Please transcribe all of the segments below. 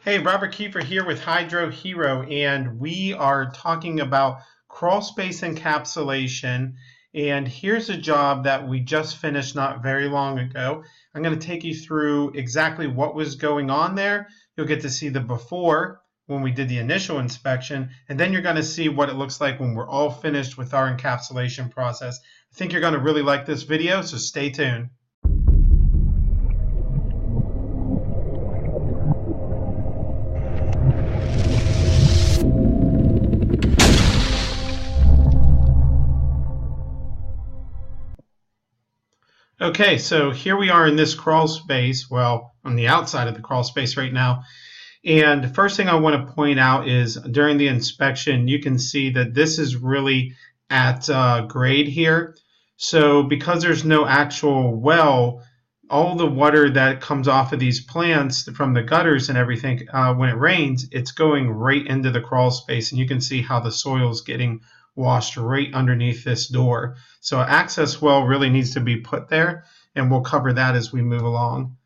Hey, Robert Kiefer here with Hydro Hero, and we are talking about crawl space encapsulation. And here's a job that we just finished not very long ago. I'm going to take you through exactly what was going on there. You'll get to see the before when we did the initial inspection, and then you're going to see what it looks like when we're all finished with our encapsulation process. I think you're going to really like this video, so stay tuned. Okay, so here we are in this crawl space, well, on the outside of the crawl space right now. And the first thing I want to point out is during the inspection, you can see that this is really at grade here. So because there's no actual well, all the water that comes off of these plants from the gutters and everything, when it rains, it's going right into the crawl space. And you can see how the soil is getting washed right underneath this door. So an access well really needs to be put there, and we'll cover that as we move along.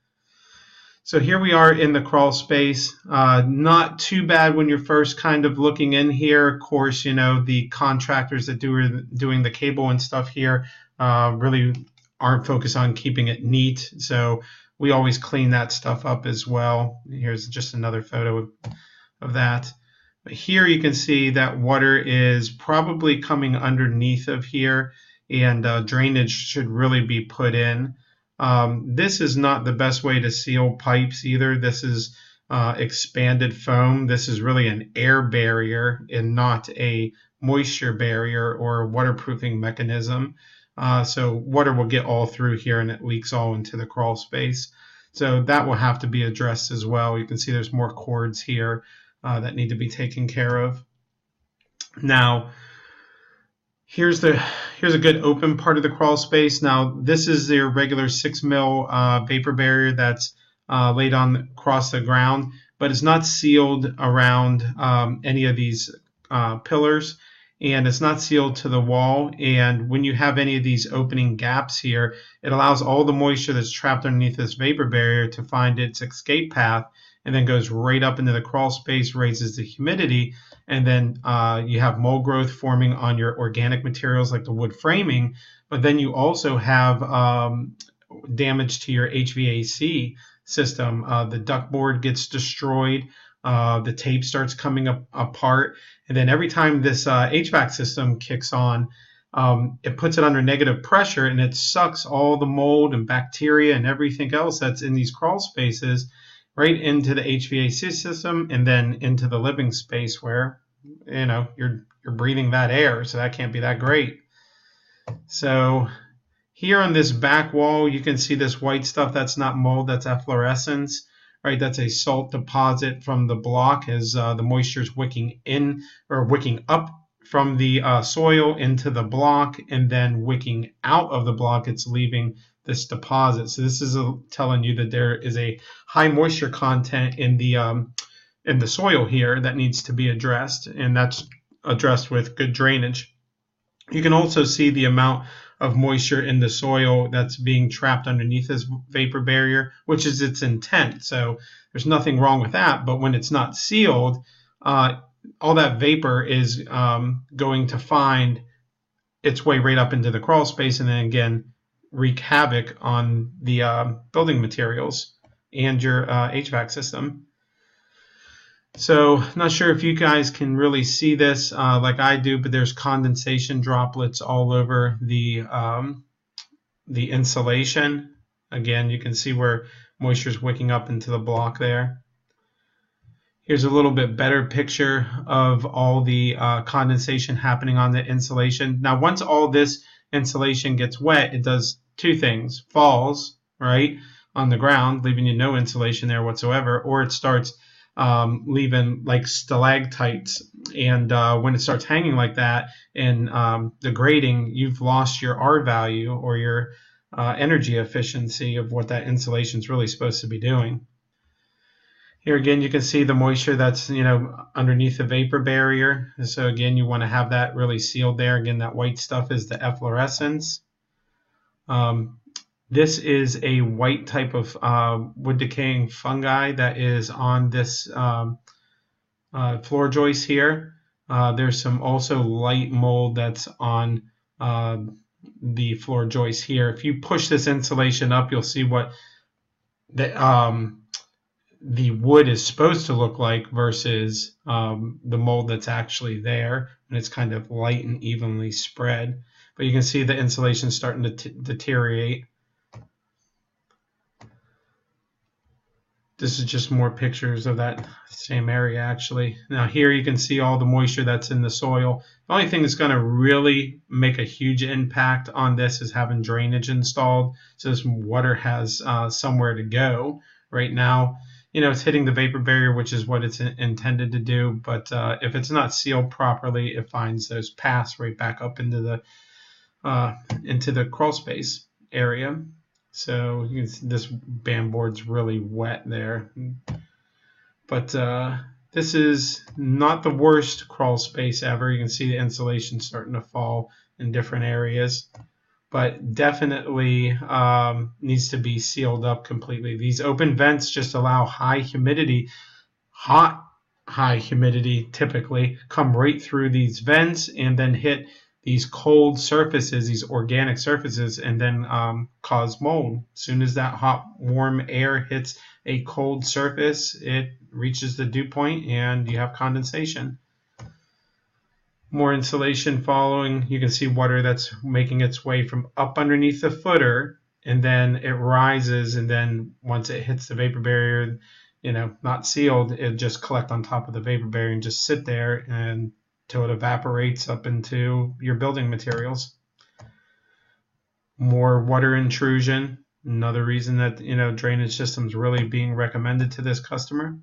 So here we are in the crawl space. Not too bad when you're first kind of looking in here. Of course, you know, the contractors that doing the cable and stuff here really aren't focused on keeping it neat. So we always clean that stuff up as well. Here's just another photo of that. But here you can see that water is probably coming underneath of here, and drainage should really be put in. This is not the best way to seal pipes either. This is expanded foam. This is really an air barrier and not a moisture barrier or waterproofing mechanism. So water will get all through here and it leaks all into the crawl space. So that will have to be addressed as well. You can see there's more cords here that need to be taken care of. Now, here's a good open part of the crawl space. Now, this is their regular 6 mil vapor barrier that's laid on across the ground, but it's not sealed around any of these pillars, and it's not sealed to the wall. And when you have any of these opening gaps here, it allows all the moisture that's trapped underneath this vapor barrier to find its escape path, and then goes right up into the crawl space, raises the humidity, and then you have mold growth forming on your organic materials like the wood framing. But then you also have damage to your HVAC system. The ductboard gets destroyed, the tape starts coming apart, and then every time this HVAC system kicks on, it puts it under negative pressure, and it sucks all the mold and bacteria and everything else that's in these crawl spaces right into the HVAC system, and then into the living space where, you know, you're breathing that air, so that can't be that great. So here on this back wall, you can see this white stuff. That's not mold, that's efflorescence, right? That's a salt deposit from the block as the moisture is wicking in or wicking up from the soil into the block, and then wicking out of the block, it's leaving this deposit. So this is telling you that there is a high moisture content in the soil here that needs to be addressed, and that's addressed with good drainage. You can also see the amount of moisture in the soil that's being trapped underneath this vapor barrier, which is its intent. So there's nothing wrong with that, but when it's not sealed, all that vapor is going to find its way right up into the crawl space, and then again wreak havoc on the building materials and your HVAC system. So not sure if you guys can really see this like I do, but there's condensation droplets all over the insulation. Again, you can see where moisture is wicking up into the block there. Here's a little bit better picture of all the condensation happening on the insulation. Now, once all this insulation gets wet, it does two things: falls right on the ground, leaving you no insulation there whatsoever, or it starts leaving like stalactites, and when it starts hanging like that and degrading, you've lost your R value, or your energy efficiency of what that insulation is really supposed to be doing. Here again, you can see the moisture that's, you know, underneath the vapor barrier. So again, you want to have that really sealed there. Again, that white stuff is the efflorescence. This is a white type of wood decaying fungi that is on this floor joist here. There's some also light mold that's on the floor joist here. If you push this insulation up, you'll see what the wood is supposed to look like versus the mold that's actually there, and it's kind of light and evenly spread. But you can see the insulation starting to deteriorate. This is just more pictures of that same area actually. Now here you can see all the moisture that's in the soil. The only thing that's going to really make a huge impact on this is having drainage installed, so this water has somewhere to go. Right now, you know, it's hitting the vapor barrier, which is what it's intended to do, but if it's not sealed properly, it finds those paths right back up into the crawl space area. So you can see this band board's really wet there. But this is not the worst crawl space ever. You can see the insulation starting to fall in different areas, but definitely needs to be sealed up completely. These open vents just allow high humidity, high humidity typically, come right through these vents and then hit these cold surfaces, these organic surfaces, and then cause mold. As soon as that hot, warm air hits a cold surface, it reaches the dew point and you have condensation. More insulation following. You can see water that's making its way from up underneath the footer, and then it rises, and then once it hits the vapor barrier, you know, not sealed, it just collect on top of the vapor barrier and just sit there until it evaporates up into your building materials. More water intrusion, another reason that, you know, drainage systems really being recommended to this customer.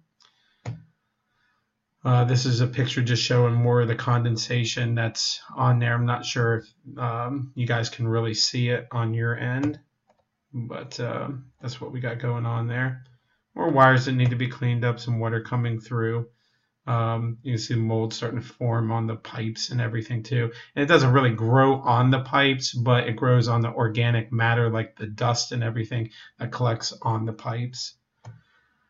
This is a picture just showing more of the condensation that's on there. I'm not sure if you guys can really see it on your end, but that's what we got going on there. More wires that need to be cleaned up, some water coming through. You can see mold starting to form on the pipes and everything too. And it doesn't really grow on the pipes, but it grows on the organic matter like the dust and everything that collects on the pipes.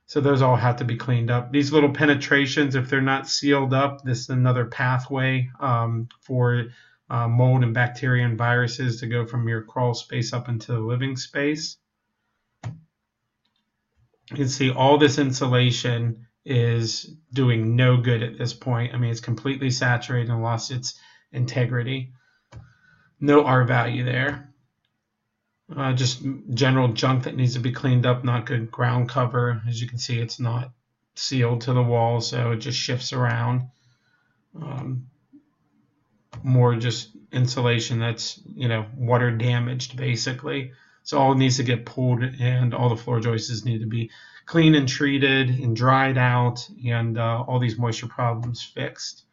So those all have to be cleaned up. These little penetrations, if they're not sealed up, this is another pathway for mold and bacteria and viruses to go from your crawl space up into the living space. You can see all this insulation is doing no good at this point. I mean, it's completely saturated and lost its integrity. No R value there. Just general junk that needs to be cleaned up, not good ground cover. As you can see, it's not sealed to the wall, so it just shifts around. More just insulation that's, you know, water damaged basically. So all needs to get pulled, and all the floor joists need to be clean and treated and dried out, and all these moisture problems fixed.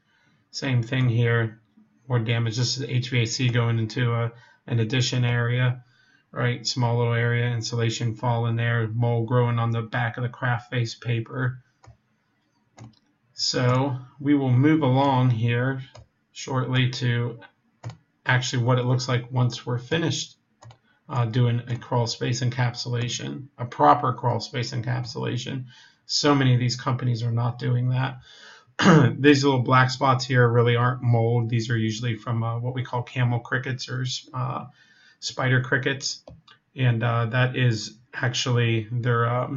Same thing here, more damage. This is HVAC going into an addition area. Right, small little area, insulation falling there, mold growing on the back of the craft face paper. So we will move along here shortly to actually what it looks like once we're finished doing a crawl space encapsulation, a proper crawl space encapsulation. So many of these companies are not doing that. These little black spots here really aren't mold. These are usually from what we call camel crickets or spider crickets, and that is actually their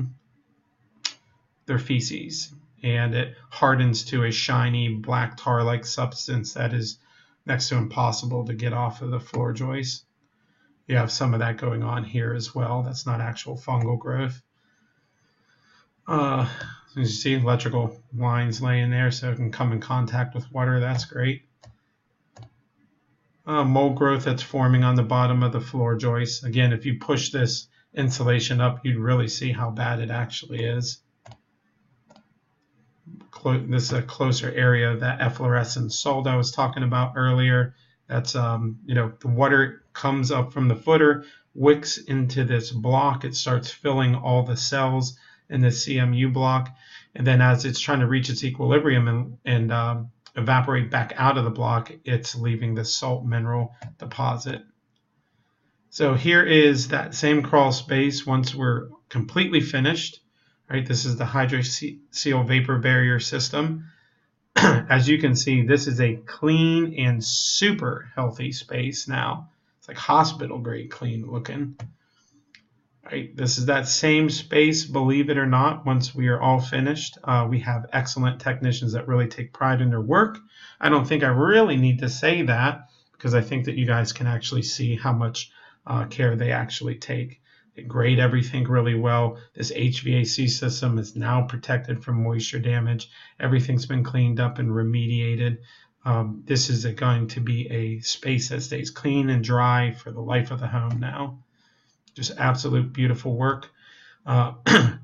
feces, and it hardens to a shiny black tar-like substance that is next to impossible to get off of the floor joist. You have some of that going on here as well. That's not actual fungal growth. As you see, electrical lines laying there so it can come in contact with water. That's great. Mold growth that's forming on the bottom of the floor joist. Again, if you push this insulation up, you'd really see how bad it actually is. This is a closer area of that efflorescence salt I was talking about earlier. That's, you know, the water comes up from the footer, wicks into this block. It starts filling all the cells in the CMU block. And then as it's trying to reach its equilibrium and evaporate back out of the block, it's leaving the salt mineral deposit. So here is that same crawl space once we're completely finished. Right, this is the HydroSeal vapor barrier system. As you can see, this is a clean and super healthy space now. It's like hospital grade clean looking. Right, this is that same space, believe it or not. Once we are all finished, we have excellent technicians that really take pride in their work. I don't think I really need to say that because I think that you guys can actually see how much care they actually take. They grade everything really well. This HVAC system is now protected from moisture damage. Everything's been cleaned up and remediated. This is going to be a space that stays clean and dry for the life of the home now. Just absolute beautiful work.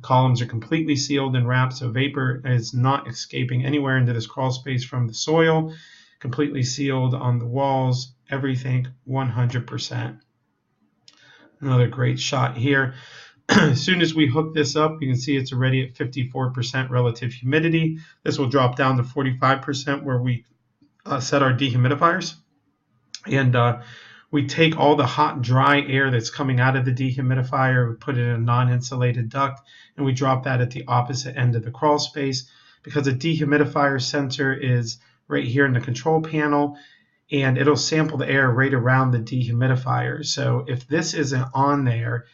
Columns are completely sealed and wrapped, so vapor is not escaping anywhere into this crawl space from the soil. Completely sealed on the walls, everything 100%. Another great shot here. As soon as we hook this up, you can see it's already at 54% relative humidity. This will drop down to 45% where we set our dehumidifiers. And we take all the hot, dry air that's coming out of the dehumidifier, we put it in a non-insulated duct, and we drop that at the opposite end of the crawl space because the dehumidifier sensor is right here in the control panel, and it'll sample the air right around the dehumidifier. So if this isn't on there,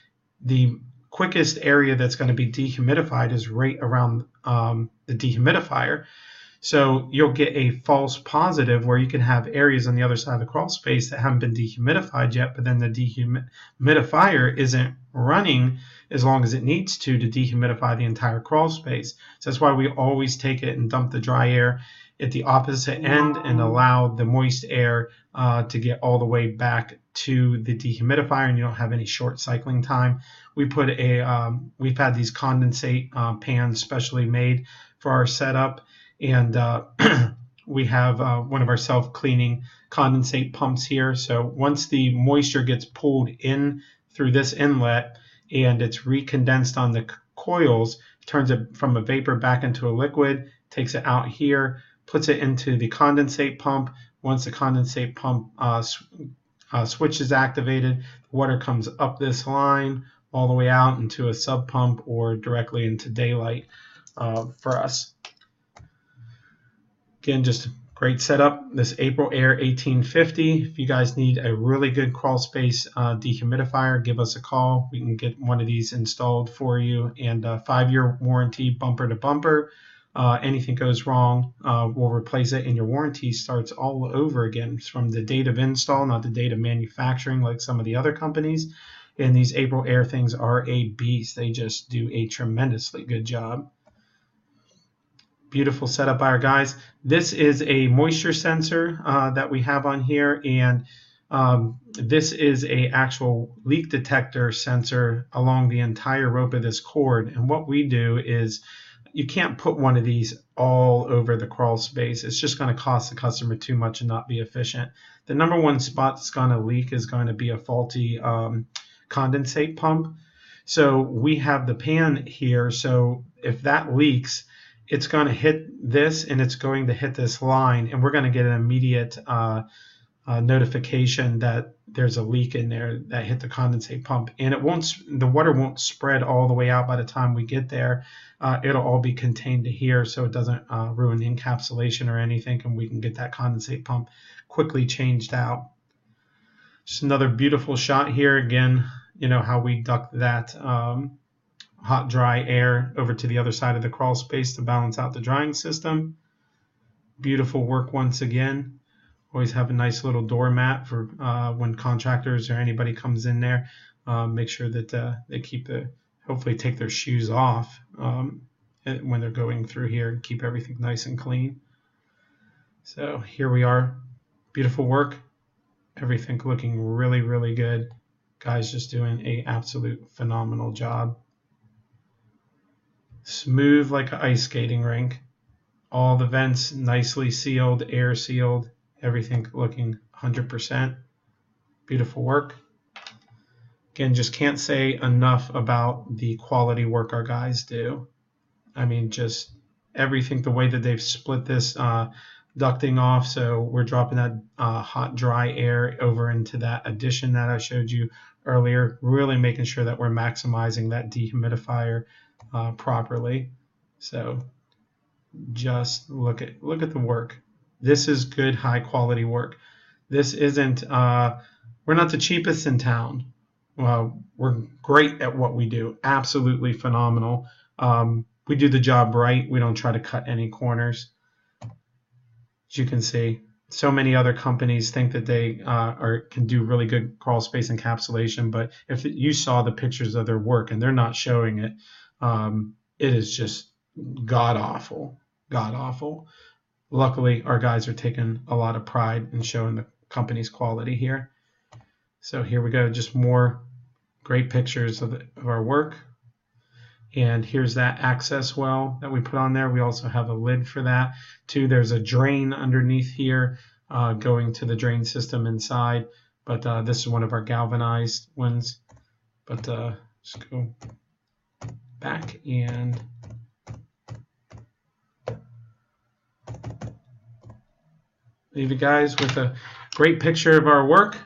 the quickest area that's going to be dehumidified is right around the dehumidifier. So you'll get a false positive where you can have areas on the other side of the crawl space that haven't been dehumidified yet, but then the dehumidifier isn't running as long as it needs to dehumidify the entire crawl space. So that's why we always take it and dump the dry air at the opposite end and allow the moist air to get all the way back to the dehumidifier, and you don't have any short cycling time. We've had these condensate pans specially made for our setup, and we have one of our self-cleaning condensate pumps here. So once the moisture gets pulled in through this inlet and it's recondensed on the coils, turns it from a vapor back into a liquid, takes it out here, puts it into the condensate pump. Once the condensate pump switch is activated, the water comes up this line all the way out into a sub pump or directly into daylight for us. Again, just great setup. This April Air 1850. If you guys need a really good crawl space dehumidifier, give us a call. We can get one of these installed for you, and a 5-year warranty, bumper to bumper. Anything goes wrong, we'll replace it, and your warranty starts all over again from the date of install, not the date of manufacturing like some of the other companies. And these April Air things are a beast. They just do a tremendously good job. Beautiful setup by our guys. This is a moisture sensor that we have on here, and this is a actual leak detector sensor along the entire rope of this cord. And what we do is, you can't put one of these all over the crawl space. It's just going to cost the customer too much and not be efficient. The number one spot that's going to leak is going to be a faulty condensate pump. So we have the pan here, so if that leaks, it's going to hit this and it's going to hit this line, and we're going to get an immediate notification that there's a leak in there that hit the condensate pump, and the water won't spread all the way out by the time we get there. It'll all be contained to here, so it doesn't ruin the encapsulation or anything, and we can get that condensate pump quickly changed out. Just another beautiful shot here. Again, you know how we duct that hot, dry air over to the other side of the crawl space to balance out the drying system. Beautiful work once again. Always have a nice little doormat for when contractors or anybody comes in there. Make sure that they hopefully take their shoes off when they're going through here and keep everything nice and clean. So here we are. Beautiful work. Everything looking really, really good. Guys just doing an absolute phenomenal job. Smooth like an ice skating rink. All the vents nicely sealed, air sealed. Everything looking 100%. Beautiful work. Again, just can't say enough about the quality work our guys do. I mean, just everything, the way that they've split this ducting off, so we're dropping that hot, dry air over into that addition that I showed you earlier, really making sure that we're maximizing that dehumidifier properly. So just look at the work. This is good, high quality work. This isn't we're not the cheapest in town. We're great at what we do, absolutely phenomenal. We do the job right. We don't try to cut any corners. As you can see, so many other companies think that they can do really good crawl space encapsulation, but if you saw the pictures of their work and they're not showing it, it is just god awful, god awful. Luckily, our guys are taking a lot of pride in showing the company's quality here. So here we go, just more great pictures of our work. And here's that access well that we put on there. We also have a lid for that too. There's a drain underneath here going to the drain system inside, but this is one of our galvanized ones. But just go back and leave you guys with a great picture of our work,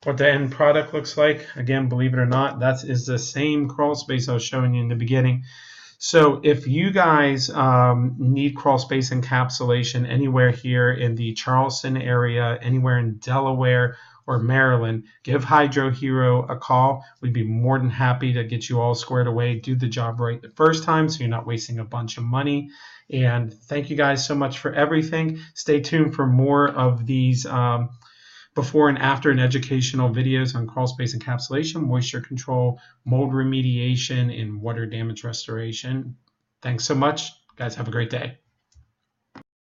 what the end product looks like. Again, believe it or not, that is the same crawl space I was showing you in the beginning. So if you guys need crawl space encapsulation anywhere here in the Charleston area, anywhere in Delaware or Maryland, give Hydro Hero a call. We'd be more than happy to get you all squared away, do the job right the first time so you're not wasting a bunch of money. And thank you guys so much for everything. Stay tuned for more of these before and after and educational videos on crawl space encapsulation, moisture control, mold remediation, and water damage restoration. Thanks so much. Guys, have a great day.